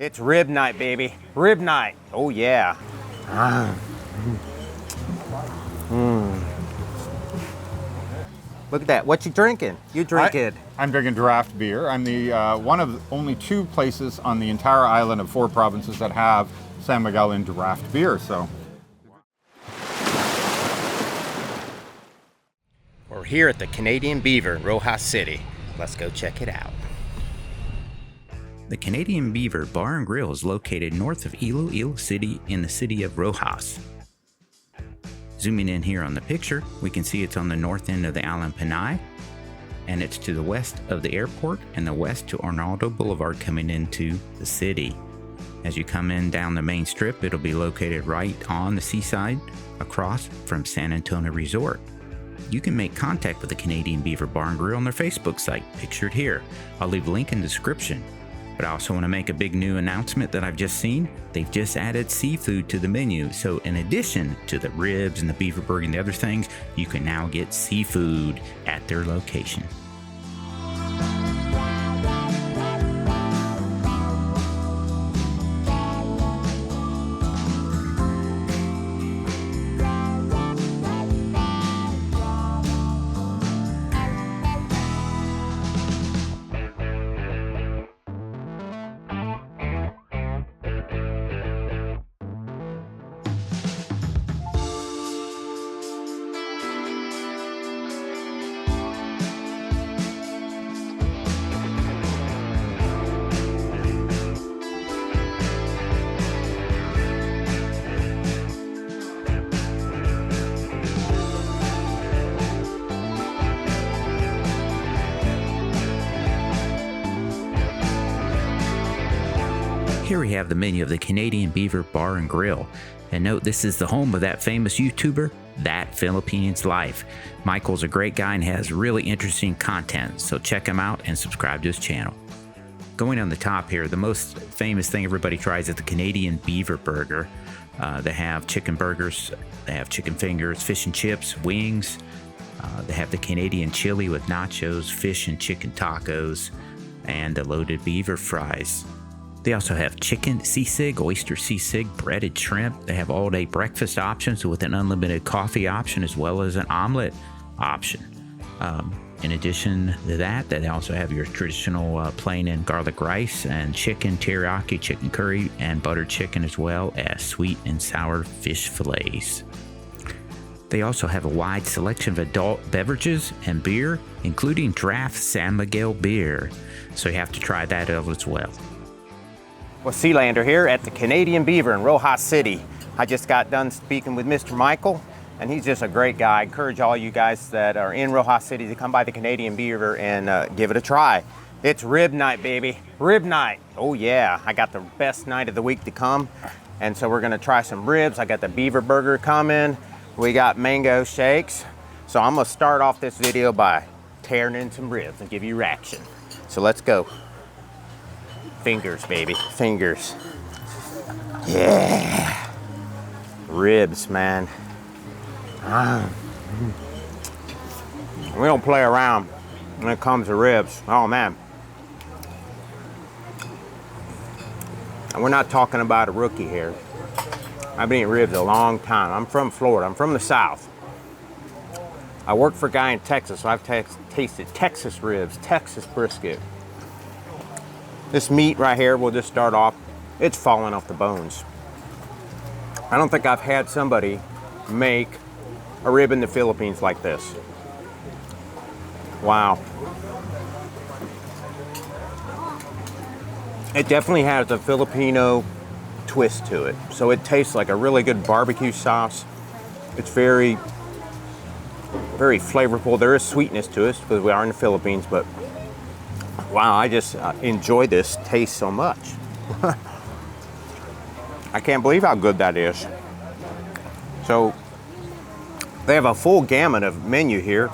It's rib night, baby. Rib night. Oh, yeah. Look at that. What you drinking? You drink it. I'm drinking draft beer. I'm the one of only 2 places on the entire island of 4 provinces that have San Miguel in draft beer. So We're here at the Canadian Beaver in Roxas City. Let's go check it out. The Canadian Beaver Bar and Grill is located north of ILOILO City in the city of Roxas. Zooming in here on the picture, we can see it's on the north end of the Island Panay, and it's to the west of the airport and the west to Arnaldo Boulevard coming into the city. As you come in down the main strip, it'll be located right on the seaside across from San Antonio Resort. You can make contact with the Canadian Beaver Bar and Grill on their Facebook site, pictured here. I'll leave a link in the description. But I also want to make a big new announcement that I've just seen. They've just added seafood to the menu. So in addition to the ribs and the beaver burger and the other things, you can now get seafood at their location. Here we have the menu of the Canadian Beaver Bar and Grill. And note, this is the home of that famous YouTuber, That Philippines Life. Michael's a great guy and has really interesting content, so check him out and subscribe to his channel. Going on the top here, the most famous thing everybody tries is the Canadian Beaver Burger. They have chicken burgers, they have chicken fingers, fish and chips, wings. They have the Canadian chili with nachos, fish and chicken tacos, and the loaded beaver fries. They also have chicken sisig, oyster sisig, breaded shrimp. They have all-day breakfast options with an unlimited coffee option as well as an omelet option. In addition to that, they also have your traditional plain and garlic rice and chicken teriyaki, chicken curry, and buttered chicken, as well as sweet and sour fish fillets. They also have a wide selection of adult beverages and beer, including draft San Miguel beer. So you have to try that out as well. Well, Sealander here at the Canadian Beaver in Roxas City. I just got done speaking with Mr. Michael, and he's just a great guy. I encourage all you guys that are in Roxas City to come by the Canadian Beaver and give it a try. It's rib night, baby. Rib night. Oh, yeah. I got the best night of the week to come, and so we're going to try some ribs. I got the beaver burger coming. We got mango shakes. So I'm going to start off this video by tearing in some ribs and give you reaction. So let's go. Fingers, baby, fingers. Yeah. Ribs, man. We don't play around when it comes to ribs. Oh, man. And we're not talking about a rookie here. I've been eating ribs a long time. I'm from Florida. I'm from the South. I work for a guy in Texas, so I've tasted Texas ribs, Texas brisket. This meat right here, we'll just start off, it's falling off the bones. I don't think I've had somebody make a rib in the Philippines like this. Wow. It definitely has a Filipino twist to it. So it tastes like a really good barbecue sauce. It's very, very flavorful. There is sweetness to it because we are in the Philippines, but wow, I just enjoy this taste so much. I can't believe how good that is. So they have a full gamut of menu here,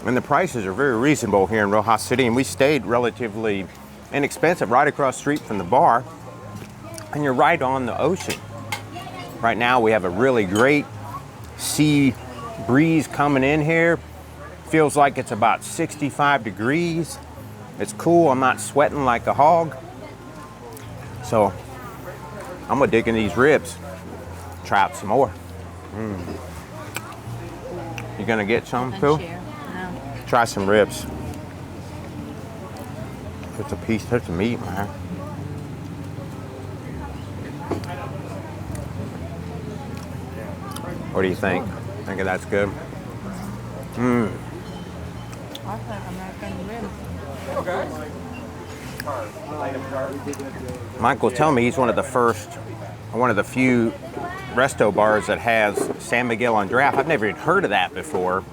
and the prices are very reasonable here in Roxas City, and we stayed relatively inexpensive right across the street from the bar, and you're right on the ocean. Right now we have a really great sea breeze coming in here. Feels like it's about 65 degrees. It's cool, I'm not sweating like a hog. So I'm gonna dig in these ribs, try out some more. You gonna get some too? Share. No. Try some ribs. There's a piece, there's some meat, man. What do you think? Think that's good? I like American rib. Michael tell me he's one of the few resto bars that has San Miguel on draft. I've never even heard of that before.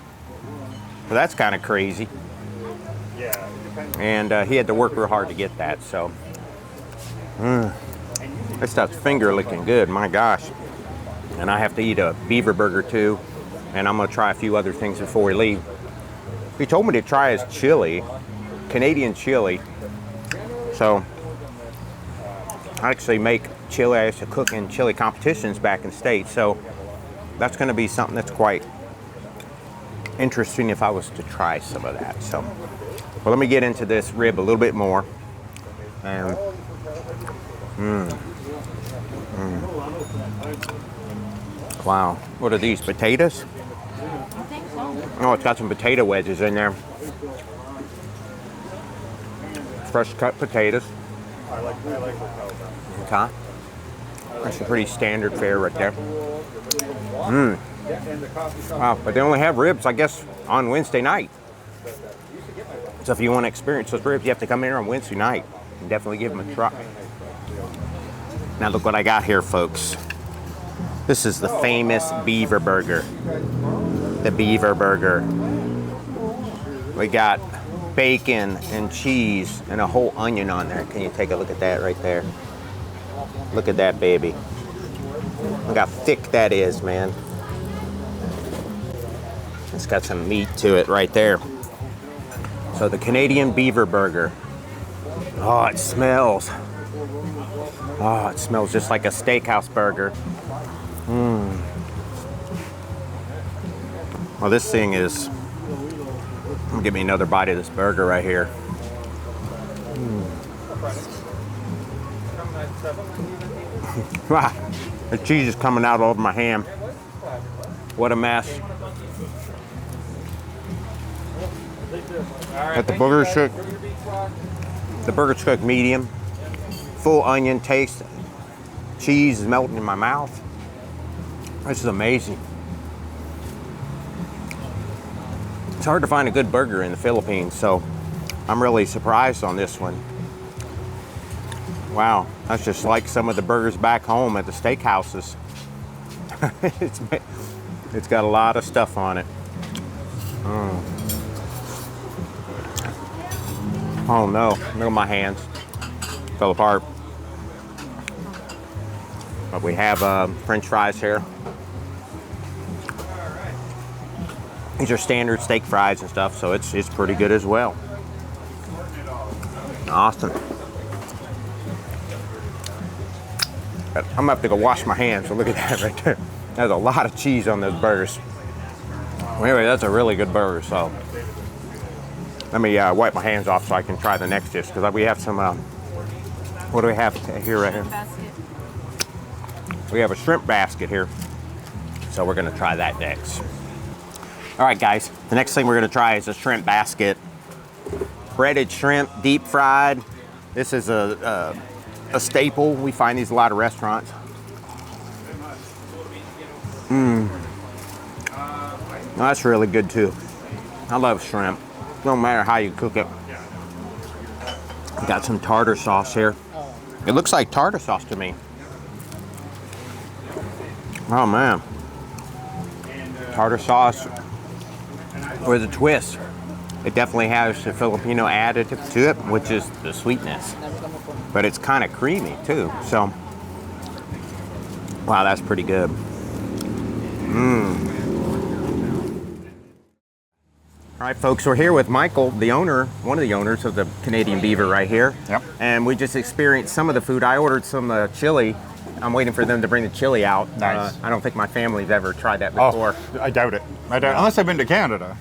But that's kind of crazy. And he had to work real hard to get that, so. This stuff's finger licking good, my gosh. And I have to eat a beaver burger too. And I'm gonna try a few other things before we leave. He told me to try his chili, Canadian chili. So I actually make chili. I used to cook in chili competitions back in the States. So that's gonna be something that's quite interesting if I was to try some of that. So, well, let me get into this rib a little bit more. And wow, what are these, potatoes? I think so. Oh, it's got some potato wedges in there. Fresh cut potatoes. Okay. That's a pretty standard fare right there. Wow, but they only have ribs, I guess, on Wednesday night. So if you want to experience those ribs, you have to come in here on Wednesday night and definitely give them a try. Now look what I got here, folks. This is the famous Beaver Burger. The Beaver Burger. We got bacon and cheese and a whole onion on there. Can you take a look at that right there? Look at that baby. Look how thick that is, man. It's got some meat to it right there. So the Canadian Beaver Burger. Oh, it smells. Oh, it smells just like a steakhouse burger. Well, this thing is, I'm gonna give me another bite of this burger right here. Wow, the cheese is coming out all over my ham. What a mess. But the burger's cooked medium. Full onion taste. Cheese is melting in my mouth. This is amazing. It's hard to find a good burger in the Philippines, so I'm really surprised on this one. Wow, that's just like some of the burgers back home at the steakhouses. It's got a lot of stuff on it. Oh no, look at my hands. Fell apart. But we have French fries here. These are standard steak fries and stuff, so it's pretty good as well. Awesome. But I'm gonna have to go wash my hands, so look at that right there. There's a lot of cheese on those burgers. Well, anyway, that's a really good burger, so let me wipe my hands off so I can try the next dish, because we have some, what do we have here right here? Basket. We have a shrimp basket here, so we're gonna try that next. All right, guys, the next thing we're gonna try is a shrimp basket. Breaded shrimp, deep fried. This is a staple. We find these at a lot of restaurants. That's really good too. I love shrimp. No matter how you cook it. Got some tartar sauce here. It looks like tartar sauce to me. Oh man. Tartar sauce with a twist. It definitely has the Filipino additive to it, which is the sweetness. But it's kind of creamy too. So, wow, that's pretty good. All right, folks, we're here with Michael, the owner, one of the owners of the Canadian Beaver right here. Yep. And we just experienced some of the food. I ordered some chili. I'm waiting for them to bring the chili out. Nice. I don't think my family's ever tried that before. Oh, I doubt it. Unless I've been to Canada.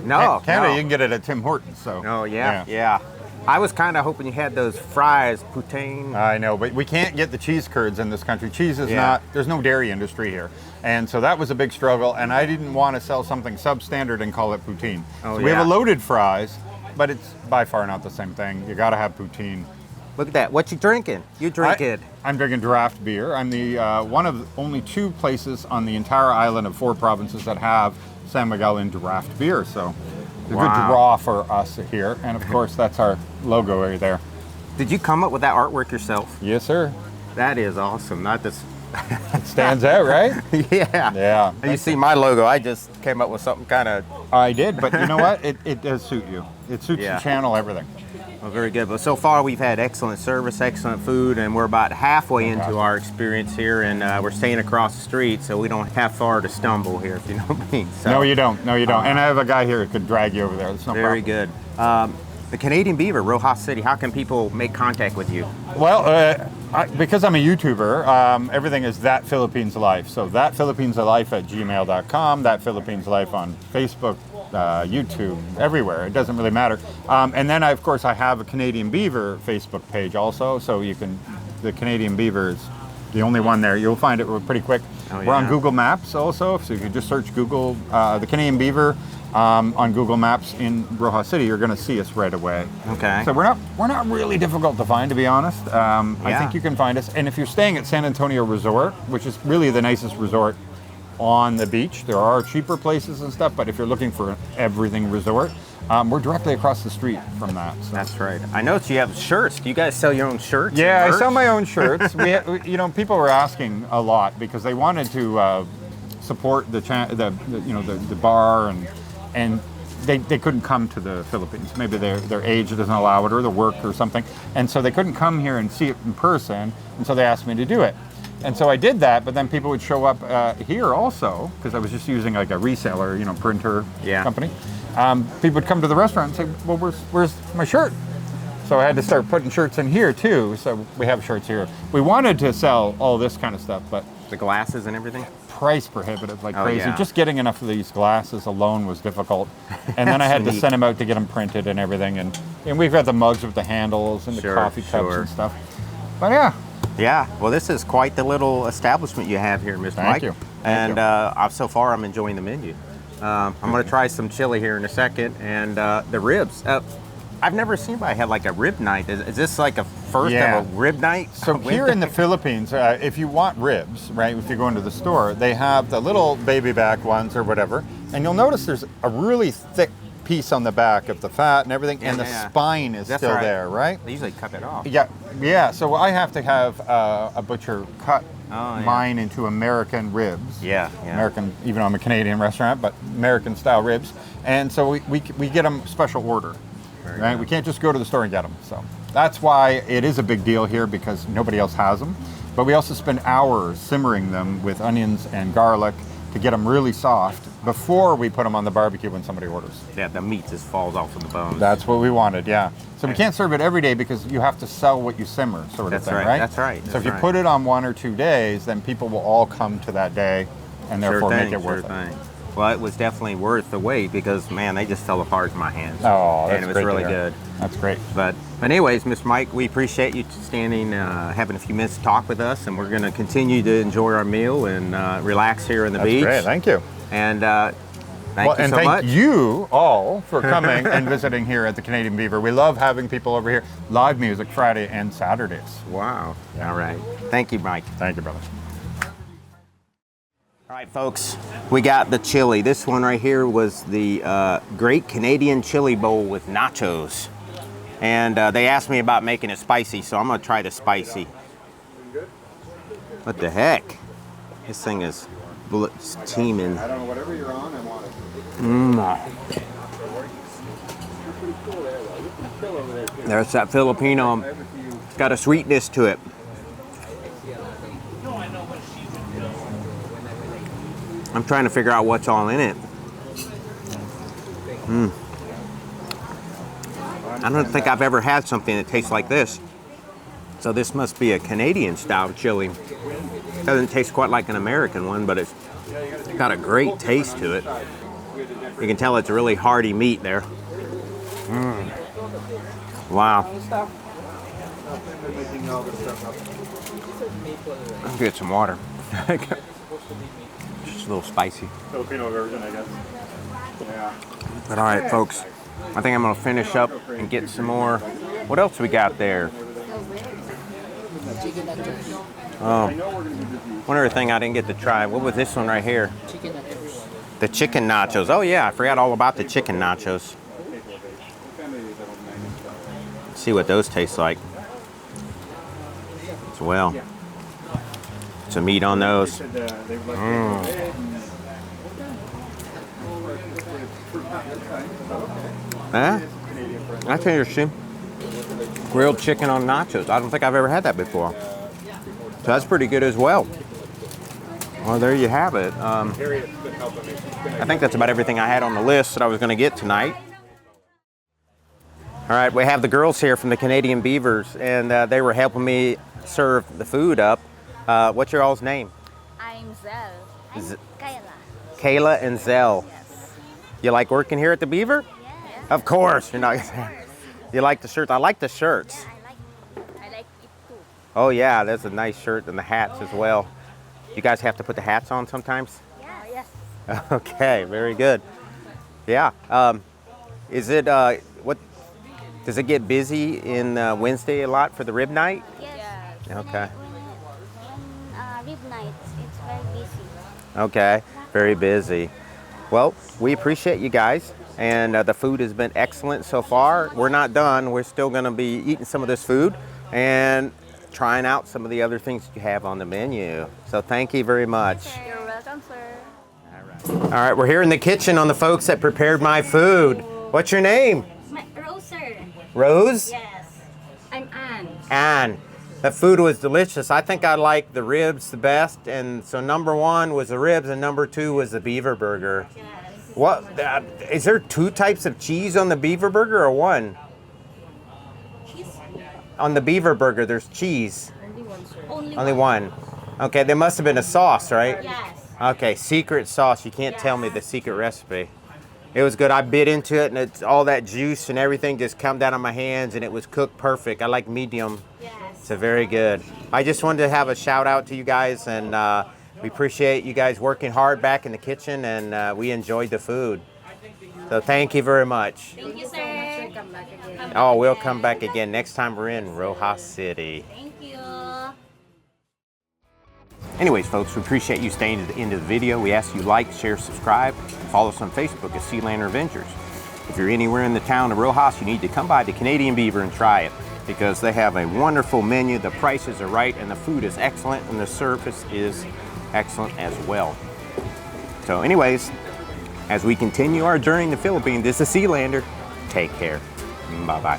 No, Canada, no. you can get it at Tim Hortons. So. Oh, yeah, yeah. I was kind of hoping you had those fries, poutine. I know, but we can't get the cheese curds in this country. Cheese is Yeah. not, there's no dairy industry here. And so that was a big struggle, and I didn't want to sell something substandard and call it poutine. Oh, so we have yeah. a loaded fries, but it's by far not the same thing. You gotta have poutine. Look at that. What you drinking? You drink it. I'm drinking draft beer. I'm the one of only 2 places on the entire island of 4 provinces that have San Miguel in draft beer. So it's a good Wow. draw for us here. And of course, that's our logo right there. Did you come up with that artwork yourself? Yes, sir. That is awesome. Not this. It stands out, right? Yeah. Yeah. And you see my logo. I just came up with something kind of. I did, but you know what? It does suit you. It suits Yeah. the channel, everything. Well, very good. But so far, we've had excellent service, excellent food, and we're about halfway into our experience here, and we're staying across the street, so we don't have far to stumble here, if you know what I mean. So, No, you don't. No, you don't. And I have a guy here who could drag you over there. It's no very problem. good. The Canadian Beaver, Roxas City, how can people make contact with you? Well, because I'm a YouTuber, everything is That Philippines Life. So That Philippines Life at gmail.com, That Philippines Life on Facebook, YouTube, everywhere. It doesn't really matter. And then, of course, I have a Canadian Beaver Facebook page also. So you can, the Canadian Beaver is the only one there. You'll find it pretty quick. Oh, We're on yeah. Google Maps also. So if you just search Google, the Canadian Beaver, on Google Maps in Roxas City, you're going to see us right away. Okay. So we're not really difficult to find, to be honest. I Yeah. think you can find us. And if you're staying at San Antonio Resort, which is really the nicest resort on the beach, there are cheaper places and stuff. But if you're looking for an everything resort, we're directly across the street from that. So. That's right. I noticed you have shirts. Do you guys sell your own shirts? Yeah, and I sell merch? my own shirts. You know, people were asking a lot because they wanted to support the bar and they couldn't come to the Philippines. Maybe their age doesn't allow it or the work or something. And so they couldn't come here and see it in person. And so they asked me to do it. And so I did that, but then people would show up here also, because I was just using like a reseller, printer Yeah. company. People would come to the restaurant and say, well, where's my shirt? So I had to start putting shirts in here too. So we have shirts here. We wanted to sell all this kind of stuff, but The glasses and everything? price prohibitive like Oh, crazy. yeah. Just getting enough of these glasses alone was difficult. And then I had to That's neat. send them out to get them printed and everything. And we've got the mugs with the handles and the Sure, coffee cups sure. and stuff. But yeah, Yeah, well, this is quite the little establishment you have here, Mr. Thank Mike. you. And so far, I'm enjoying the menu. I'm going to try some chili here in a second, and the ribs. I've never seen anybody have like a rib night. Is this like a first Yeah. of a rib night? so here in the Philippines, if you want ribs, right, if you go into the store, they have the little baby back ones or whatever. And you'll notice there's a really thick piece on the back of the fat and everything, and the Yeah. spine is That's still right. there, right? They usually cut it off. Yeah. So I have to have a butcher cut Oh, yeah. mine into American ribs. Yeah, yeah. American, even though I'm a Canadian restaurant, but American style ribs. And so we get them special order, right? We can't just go to the store and get them. So that's why it is a big deal here, because nobody else has them. But we also spend hours simmering them with onions and garlic to get them really soft before we put them on the barbecue when somebody orders. Yeah, the meat just falls off of the bones. That's what we wanted, yeah. So we can't serve it every day because you have to sell what you simmer, sort That's of thing, right, right? that's right, So that's if you right. put it on 1 or 2 days, then people will all come to that day and therefore make it worth it. thing. Well, it was definitely worth the wait because, man, they just fell apart in my hands. Oh, that's and it was great to really hear. good. That's great. But anyways, Mr. Mike, we appreciate you standing, having a few minutes to talk with us, and we're going to continue to enjoy our meal and relax here on the That's beach. great. Thank you. And thank you and so thank much. you all for coming and visiting here at the Canadian Beaver. We love having people over here. Live music Friday and Saturdays. Wow. All right. Thank you, Mike. Thank you, brother. All right, folks, we got the chili. This one right here was the Great Canadian Chili Bowl with nachos. And they asked me about making it spicy, so I'm going to try the spicy. What the heck? This thing is teeming. I don't know, whatever you're on, I want it. There's that Filipino. It's got a sweetness to it. I'm trying to figure out what's all in it. I don't think I've ever had something that tastes like this. So this must be a Canadian style chili. Doesn't taste quite like an American one, but it's got a great taste to it. You can tell it's a really hearty meat there. Wow. I'll get some water. Just a little spicy. Filipino version, I guess. Yeah. But all right, folks. I think I'm gonna finish up and get some more. What else we got there? Oh, one other thing I didn't get to try. What was this one right here? Chicken nachos. The chicken nachos. Oh yeah, I forgot all about the chicken nachos. Let's see what those taste like as well. Some meat on those. Huh? That's interesting. Grilled chicken on nachos. I don't think I've ever had that before. So that's pretty good as well. Well, there you have it. I think that's about everything I had on the list that I was going to get tonight. All right, we have the girls here from the Canadian Beavers, and they were helping me serve the food up. What's your all's name? I'm Zell. I'm Kayla. Kayla and Zell. Yes. You like working here at the Beaver? Yeah. Of course. You're not. You like the shirts? I like the shirts. I like it too. Oh yeah, that's a nice shirt, and the hats as well. You guys have to put the hats on sometimes? Yeah. Yes. Okay, very good. Yeah. Is it what? Does it get busy in Wednesday a lot for the rib night? Yes. Okay. When rib nights, it's very busy. Okay, very busy. Well, we appreciate you guys, and the food has been excellent so far. We're not done. We're still going to be eating some of this food and trying out some of the other things you have on the menu. So thank you very much. You're welcome, sir. All right, we're here in the kitchen on the folks that prepared my food. What's your name? Rose, sir. Rose? Yes. I'm Anne. Anne. The food was delicious. I think I liked the ribs the best, and so number one was the ribs, and number two was the beaver burger. Yes. What is there 2 types of cheese on the beaver burger or one? Cheese? On the beaver burger, there's cheese. Only one. Okay, there must have been a sauce, right? Yes. Okay, secret sauce. You can't tell me the secret recipe. It was good. I bit into it, and it's all that juice and everything just come down on my hands, and it was cooked perfect. I like medium. Yes. So very good. I just wanted to have a shout out to you guys, and we appreciate you guys working hard back in the kitchen, and we enjoyed the food. So thank you very much. Thank you, sir. Oh, we'll come back again next time we're in Roxas City. Thank you. Anyways, folks, we appreciate you staying to the end of the video. We ask you like, share, subscribe, and follow us on Facebook at Sealander Adventures. If you're anywhere in the town of Roxas, you need to come by the Canadian Beaver and try it, because they have a wonderful menu, the prices are right, and the food is excellent, and the service is excellent as well. So anyways, as we continue our journey in the Philippines, this is Sealander. Take care. Bye-bye.